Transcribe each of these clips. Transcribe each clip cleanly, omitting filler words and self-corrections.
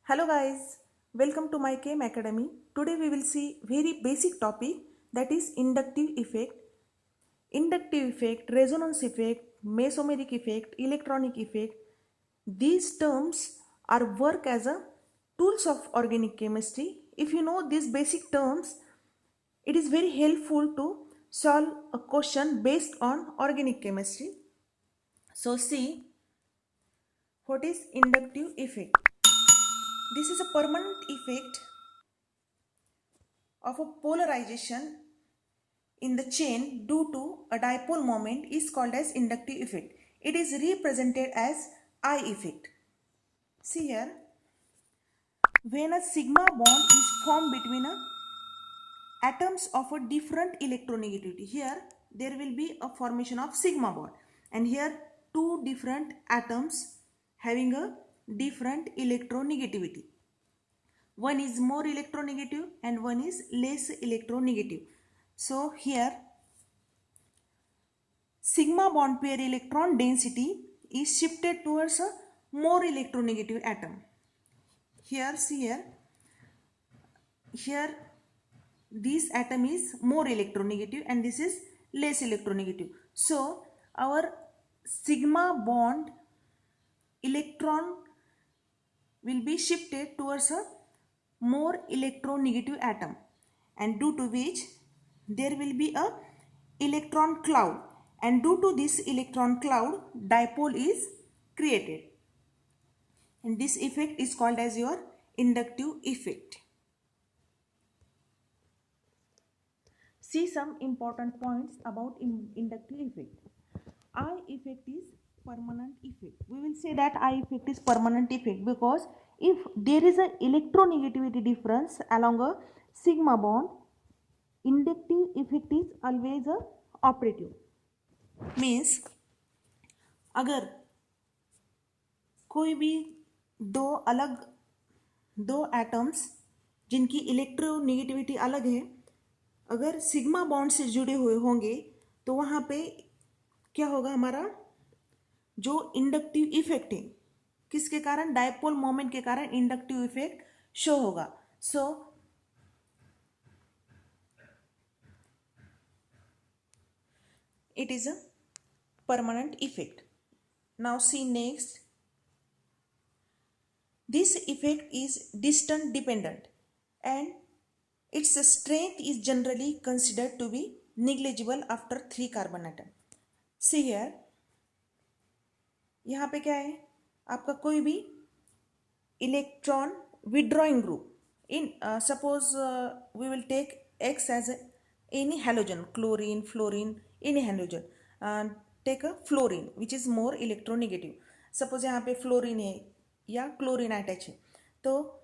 Hello guys, welcome to my KM Academy. Today we will see very basic topic, that is inductive effect. Inductive effect, resonance effect, mesomeric effect, electronic effect. These terms are work as a tools of organic chemistry. If you know these basic terms, it is very helpful to solve a question based on organic chemistry. So see, what is inductive effect? This is a permanent effect of a polarization in the chain due to a dipole moment is called as inductive effect. It is represented as I effect. See here, when a sigma bond is formed between atoms of a different electronegativity, here there will be a formation of sigma bond, and here two different atoms having a different electronegativity. One is more electronegative and one is less electronegative. So here sigma bond pair electron density is shifted towards a more electronegative atom. Here, see here this atom is more electronegative and this is less electronegative. So our sigma bond electron will be shifted towards a more electronegative atom, and due to which there will be a electron cloud, and due to this electron cloud dipole is created, and this effect is called as your inductive effect. See some important points about inductive effect. I effect is permanent effect. We will say that I effect is permanent effect because if there is a electronegativity difference along a sigma bond, inductive effect is always a operative. Means अगर कोई भी दो atoms जिनकी electronegativity अलग है, अगर sigma bond से जुड़े हुए होंगे तो वहाँ पे क्या होगा, हमारा जो इंडक्टिव इफेक्ट है किसके कारण, डायपोल मोमेंट के कारण इंडक्टिव इफेक्ट शो होगा. सो it is a permanent effect. Now see next, this effect is distance dependent and its strength is generally considered to be negligible after 3 carbon atom. See here, यहाँ पे क्या है, आपका कोई भी electron withdrawing group in suppose we will take X as any halogen, chlorine, fluorine, any halogen. Take a fluorine which is more electronegative. Suppose यहाँ पे fluorine है या chlorine अटैच है, तो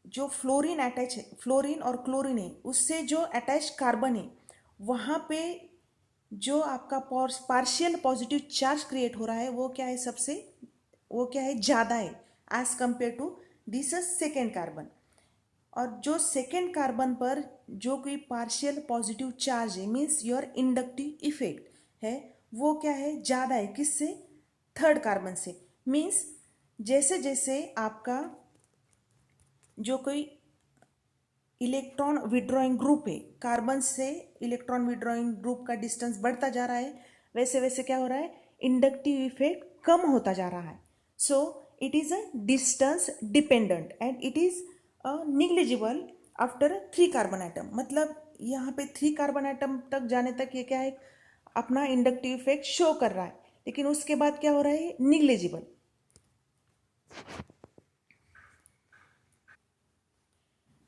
जो फ्लोरीन अटैच है, फ्लोरीन और क्लोरीन है, उससे जो अटैच कार्बन है वहाँ पे जो आपका पार्शियल पॉजिटिव चार्ज क्रिएट हो रहा है वो क्या है, सबसे वो क्या है, ज़्यादा है as compared to this second carbon. और जो सेकेंड कार्बन पर जो कोई पार्शियल पॉजिटिव चार्ज है मीन्स योर इंडक्टिव इफेक्ट है वो क्या है, ज़्यादा है किससे, थर्ड कार्बन से. मीन्स जैसे जैसे आपका जो कोई इलेक्ट्रॉन विड्रॉइंग ग्रुप है, कार्बन से इलेक्ट्रॉन विड्रॉइंग ग्रुप का डिस्टेंस बढ़ता जा रहा है, वैसे वैसे क्या हो रहा है, इंडक्टिव इफेक्ट कम होता जा रहा है. So it is a distance dependent and it is negligible after 3 carbon atom. मतलब यहाँ पे 3 कार्बन एटम तक जाने तक ये क्या है, अपना इंडक्टिव इफेक्ट शो कर रहा है, लेकिन उसके बाद क्या हो रहा है, negligible.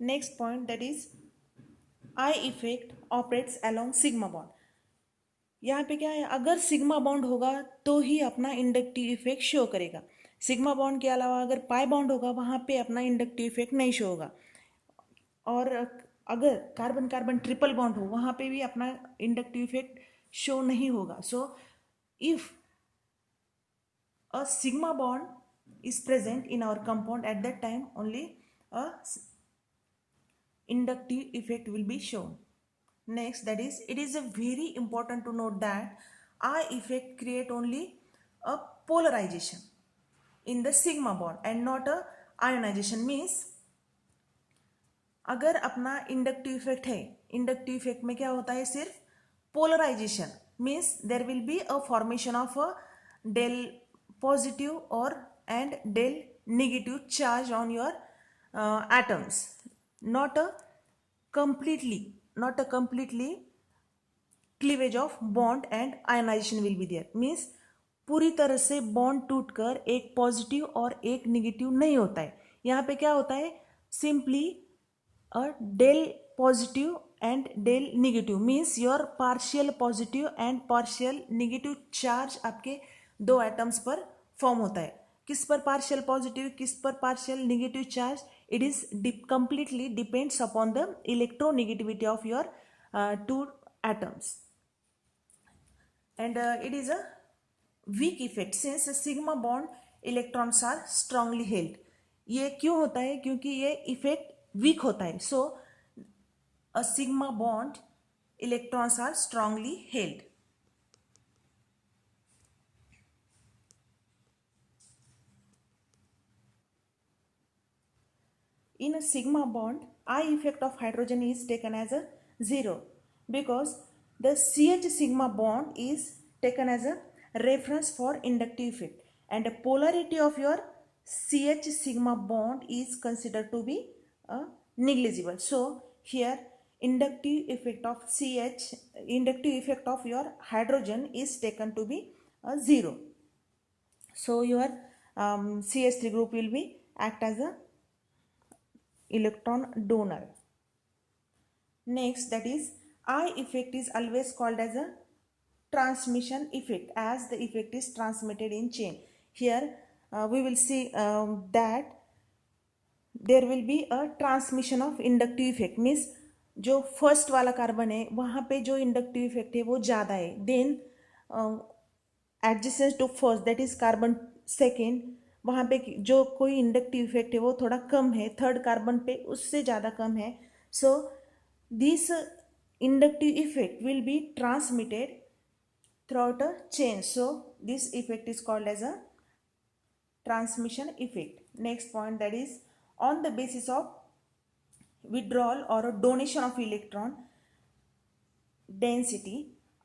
Next point that is I effect operates along sigma bond. यहाँ पे क्या है, अगर सिग्मा बॉन्ड होगा तो ही अपना इंडक्टिव इफेक्ट शो करेगा. सिग्मा बॉन्ड के अलावा अगर पाई बॉन्ड होगा वहाँ पे अपना इंडक्टिव इफेक्ट नहीं शो होगा. और अगर कार्बन कार्बन ट्रिपल बॉन्ड हो वहाँ पे भी अपना इंडक्टिव इफेक्ट शो नहीं होगा. So if a sigma bond is present in our compound, at that time only a inductive effect will be shown. Next, that is, it is a very important to note that I effect create only a polarization in the sigma bond and not a ionization means अगर अपना inductive effect है, inductive effect में क्या होता है, सिर्फ polarization means there will be a formation of a del positive और and del negative charge on your atoms, not a completely cleavage of bond and ionization will be there means पूरी तरह से bond टूटकर एक positive और एक negative नहीं होता है। यहाँ पे क्या होता है, simply a del positive and del negative means your partial positive and partial negative charge आपके दो एटम्स पर फॉर्म होता है। किस पर पार्शियल पॉजिटिव, किस पर partial negative charge, it is completely depends upon the electronegativity of your two atoms, and it is a weak effect since sigma bond electrons are strongly held। ये क्यों होता है, क्योंकि ये इफेक्ट वीक होता है। So a sigma bond electrons are strongly held. In a sigma bond, I effect of hydrogen is taken as a 0 because the CH sigma bond is taken as a reference for inductive effect, and the polarity of your CH sigma bond is considered to be negligible. So here inductive effect of CH, inductive effect of your hydrogen is taken to be 0. So your CH3 group will be act as a electron donor. Next, that is I effect is always called as a transmission effect as the effect is transmitted in chain. Here we will see that there will be a transmission of inductive effect means जो first वाला carbon है वहाँ पे जो inductive effect है वो ज़्यादा है, then adjacent to first that is carbon second, वहाँ पे जो कोई इंडक्टिव इफेक्ट है वो थोड़ा कम है, थर्ड कार्बन पे उससे ज़्यादा कम है। So this inductive effect will be transmitted throughout a chain. So this effect is called as a transmission effect. Next point, that is on the basis of withdrawal or a donation of electron density,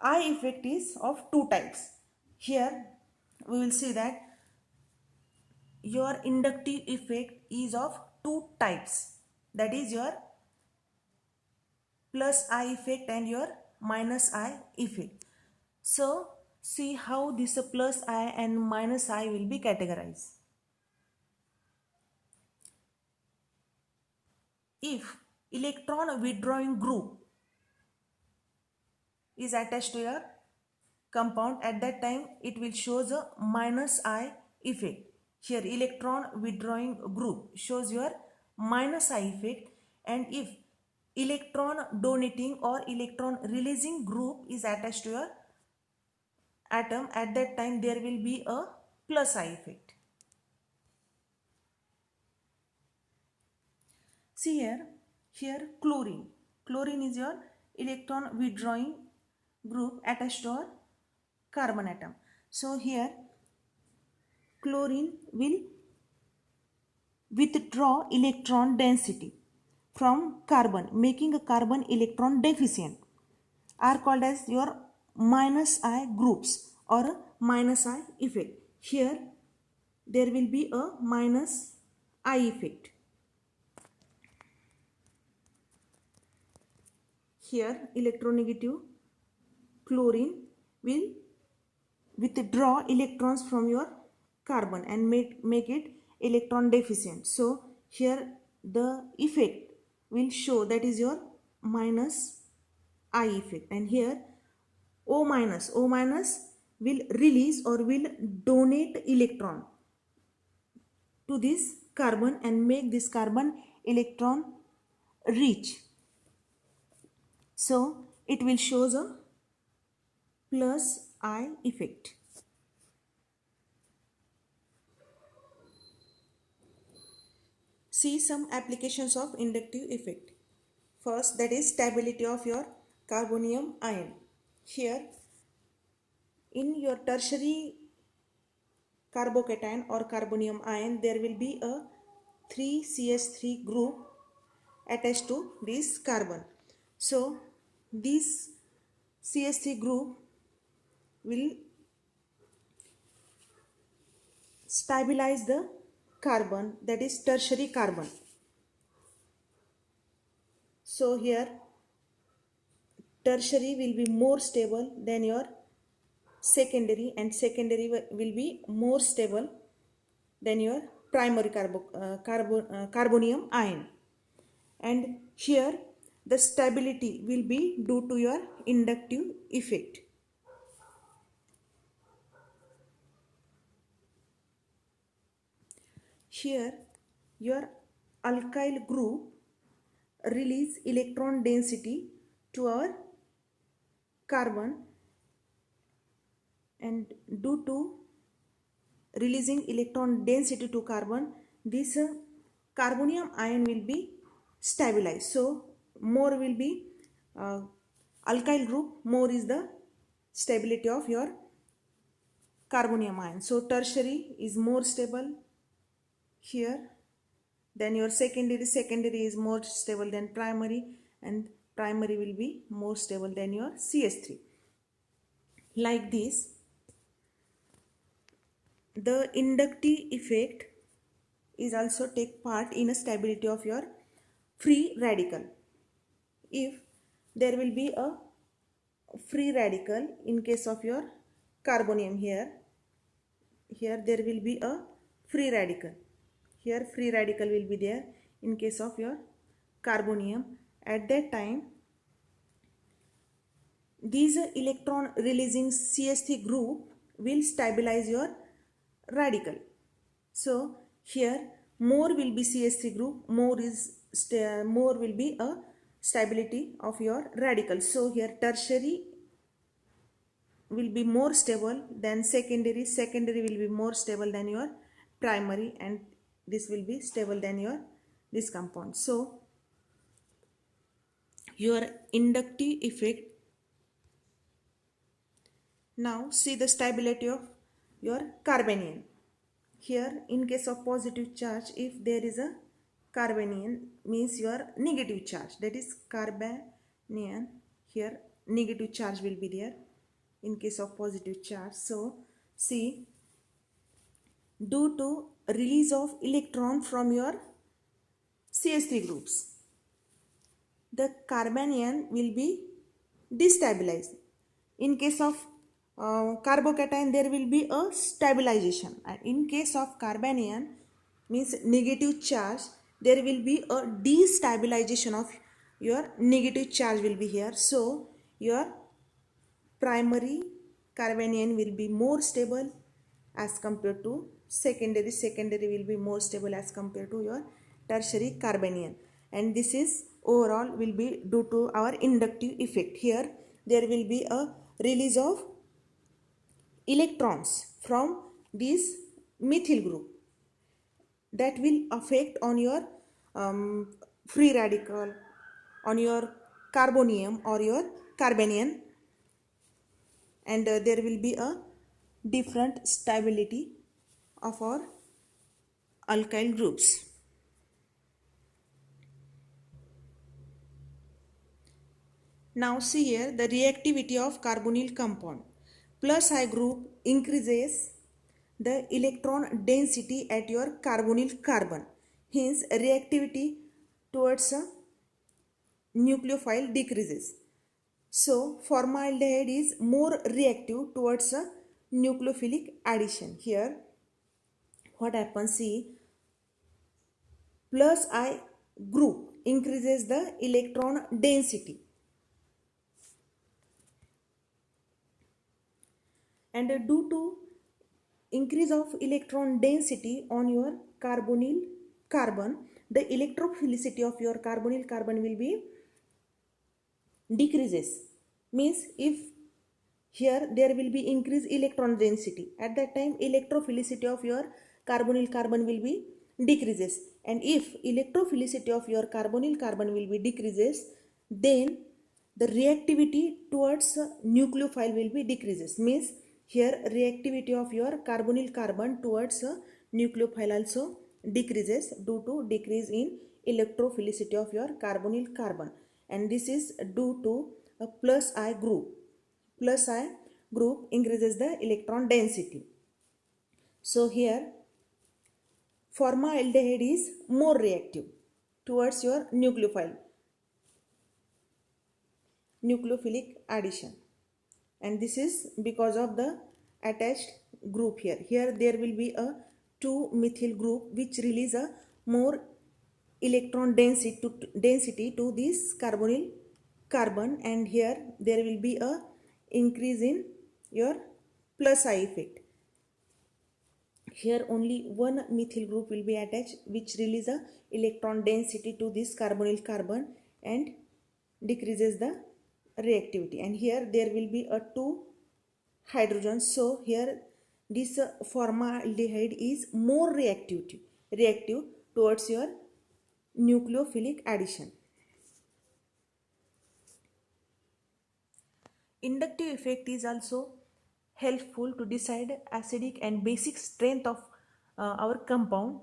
I effect is of two types. Here we will see that your inductive effect is of two types, that is your plus I effect and your minus I effect. So see how this plus I and minus I will be categorized. If electron withdrawing group is attached to your compound, at that time it will show the minus I effect. Here electron withdrawing group shows your minus I effect, and if electron donating or electron releasing group is attached to your atom, at that time there will be a plus I effect. See here chlorine is your electron withdrawing group attached to our carbon atom. So here chlorine will withdraw electron density from carbon, making a carbon electron deficient, are called as your minus I groups or minus I effect. Here there will be a minus I effect. Here electronegative chlorine will withdraw electrons from your carbon and make it electron deficient. So here the effect will show, that is your minus I effect, and here O minus will release or will donate electron to this carbon and make this carbon electron rich. So it will show the plus I effect. See some applications of inductive effect. First, that is stability of your carbonium ion. Here in your tertiary carbocation or carbonium ion, there will be a 3 CH3 group attached to this carbon. So this CH3 group will stabilize the carbon, that is tertiary carbon. So here tertiary will be more stable than your secondary, and secondary will be more stable than your primary carbonium ion. And here the stability will be due to your inductive effect. Here your alkyl group release electron density to our carbon, and due to releasing electron density to carbon, this carbonium ion will be stabilized. So more will be alkyl group, more is the stability of your carbonium ion. So tertiary is more stable here than your secondary. Secondary is more stable than primary, and primary will be more stable than your CH3. Like this, the inductive effect is also take part in a stability of your free radical. If there will be a free radical in case of your carbonium, here there will be a free radical. Here free radical will be there in case of your carbonium. At that time, these electron releasing CH3 group will stabilize your radical. So here more will be CH3 group, more will be a stability of your radical. So here tertiary will be more stable than secondary, secondary will be more stable than your primary, and this will be stable than your this compound. So your inductive effect. Now see the stability of your carbanion. Here in case of positive charge, if there is a carbanion, means your negative charge, that is carbanion, here negative charge will be there in case of positive charge. So see, due to release of electron from your CH3 groups, the carbanion will be destabilized. In case of carbocation, there will be a stabilization, and in case of carbanion, means negative charge, there will be a destabilization of your negative charge will be here. So your primary carbanion will be more stable as compared to secondary. Secondary will be more stable as compared to your tertiary carbanion, and this is overall will be due to our inductive effect. Here there will be a release of electrons from this methyl group that will affect on your free radical, on your carbonium or your carbanion, and there will be a different stability of our alkyl groups. Now see here the reactivity of carbonyl compound. Plus I group increases the electron density at your carbonyl carbon. Hence reactivity towards a nucleophile decreases. So formaldehyde is more reactive towards a nucleophilic addition. Here what happens, see, plus I group increases the electron density, and due to increase of electron density on your carbonyl carbon, the electrophilicity of your carbonyl carbon will be decreases. Means if here there will be increased electron density, at that time electrophilicity of your carbonyl carbon will be decreases, and if electrophilicity of your carbonyl carbon will be decreases, then the reactivity towards nucleophile will be decreases. Means here reactivity of your carbonyl carbon towards nucleophile also decreases due to decrease in electrophilicity of your carbonyl carbon, and this is due to a plus I group. Plus I group increases the electron density. So here formaldehyde is more reactive towards your nucleophilic addition, and this is because of the attached group here. Here there will be a 2-methyl group which release a more electron density to this carbonyl carbon, and here there will be a increase in your plus I effect. Here only one methyl group will be attached which release a electron density to this carbonyl carbon and decreases the reactivity, and here there will be a 2 hydrogens. So here this formaldehyde is more reactive towards your nucleophilic addition. Inductive effect is also helpful to decide acidic and basic strength of our compound.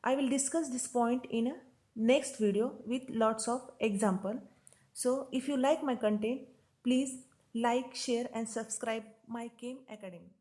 I will discuss this point in a next video with lots of example. So if you like my content, please like, share and subscribe my Chem Academy.